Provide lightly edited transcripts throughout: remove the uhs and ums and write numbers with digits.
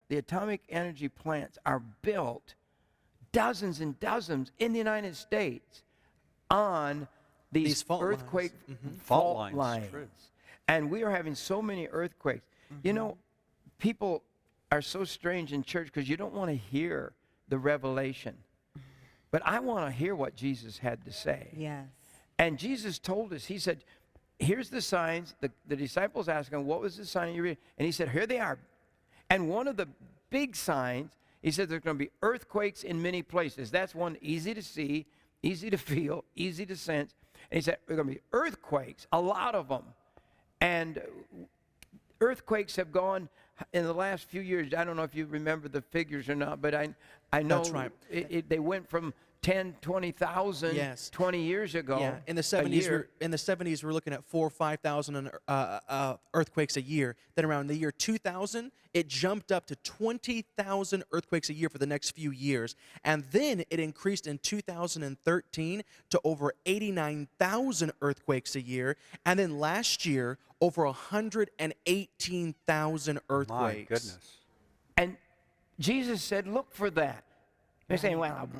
the atomic energy plants are built, dozens and dozens in the United States, on these fault earthquake lines. Mm-hmm. fault lines. True. lines. And we are having so many earthquakes. You know, people are so strange in church because you don't want to hear the revelation. But I want to hear what Jesus had to say. Yes. And Jesus told us, he said, here's the signs. The disciples asked him, what was the sign you read? And he said, here they are. And one of the big signs, he said, there's going to be earthquakes in many places. That's one easy to see, easy to feel, easy to sense. And he said, there's going to be earthquakes, a lot of them. And earthquakes have gone in the last few years. I don't know if you remember the figures or not, but I know That's right. They went from 10, 20,000 Yes. 20 years ago. Yeah, in the 70s, we're looking at 4,000 or 5,000 earthquakes a year. Then around the year 2000, it jumped up to 20,000 earthquakes a year for the next few years. And then it increased in 2013 to over 89,000 earthquakes a year. And then last year, over 118,000 earthquakes. My goodness. And Jesus said, look for that. They're saying, well,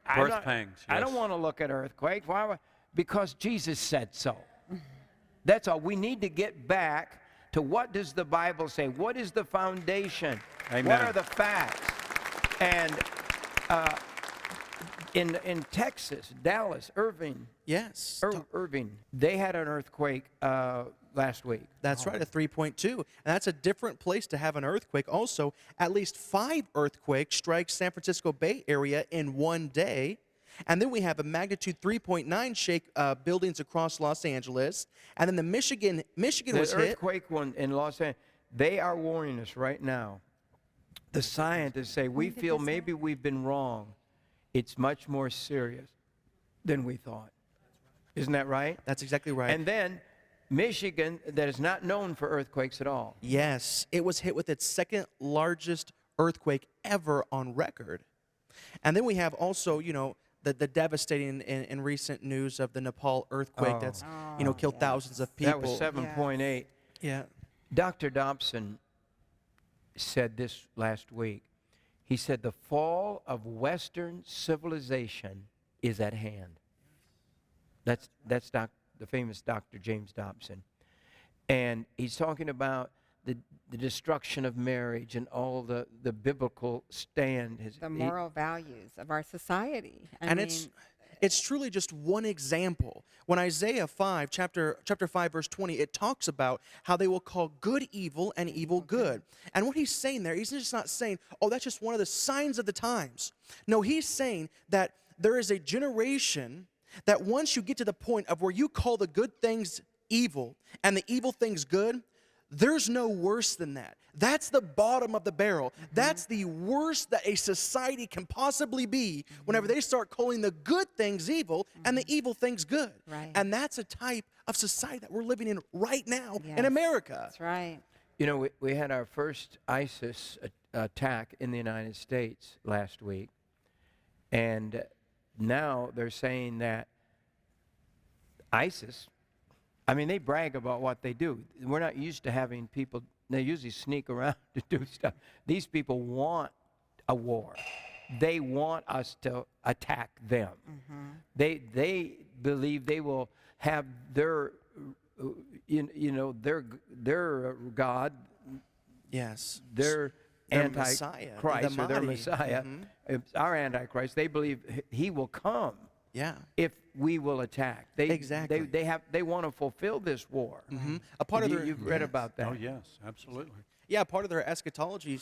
Pangs, I don't yes. want to look at earthquakes. Why? Because Jesus said so. That's all. We need to get back to what does the Bible say? What is the foundation? Amen. What are the facts? And in Texas, Dallas, Irving, Yes. Irving, they had an earthquake last week. That's right, a 3.2. And that's a different place to have an earthquake. Also, at least 5 earthquakes strike San Francisco Bay Area in one day. And then we have a magnitude 3.9 shake buildings across Los Angeles. And then Michigan The was hit. earthquake one in Los Angeles, they are warning us right now. The scientists say, we did feel this maybe we've been wrong. It's much more serious than we thought. Isn't that right? That's exactly right. And then Michigan, that is not known for earthquakes at all. Yes, it was hit with its second largest earthquake ever on record. And then we have also, the devastating in recent news of the Nepal earthquake that's, killed thousands of people. That was 7.8. Yeah. Dr. Dobson said this last week. He said the fall of Western civilization is at hand. That's the famous Dr. James Dobson. And he's talking about the destruction of marriage and all the biblical stand. The moral values of our society. And it's truly just one example. When Isaiah 5, chapter 5, verse 20, it talks about how they will call good evil and evil good. And what he's saying there, he's just not saying, oh, that's just one of the signs of the times. No, he's saying that there is a generation that once you get to the point of where you call the good things evil and the evil things good, there's no worse than that. That's the bottom of the barrel. That's the worst that a society can possibly be whenever they start calling the good things evil and the evil things good. Right. And that's a type of society that we're living in right now in Yes. America. That's right. We had our first ISIS attack in the United States last week. And now they're saying that ISIS, they brag about what they do. We're not used to having people, they usually sneak around to do stuff. These people want a war. They want us to attack them. They believe they will have their, their God, Yes. their Their Messiah, Antichrist, the or their Mahdi. Messiah. It's our Antichrist. They believe he will come. Yeah. If we will attack. Exactly. They want to fulfill this war. A part of their, You've read about that. Oh, yes, absolutely. Yeah, part of their eschatology,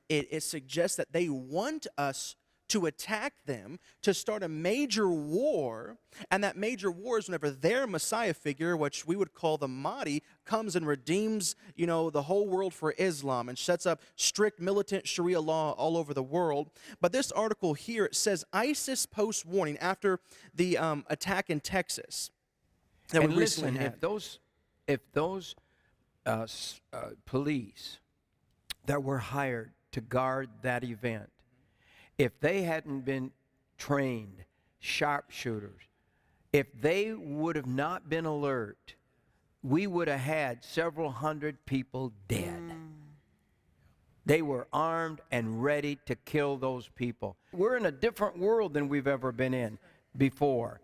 it suggests that they want us to attack them, to start a major war, and that major war is whenever their Messiah figure, which we would call the Mahdi, comes and redeems, the whole world for Islam and sets up strict militant Sharia law all over the world. But this article here, it says ISIS posts warning after the attack in Texas that And we recently listen, had. if those police that were hired to guard that event, if they hadn't been trained sharpshooters, if they would have not been alert, we would have had several hundred people dead. They were armed and ready to kill those people. We're in a different world than we've ever been in before.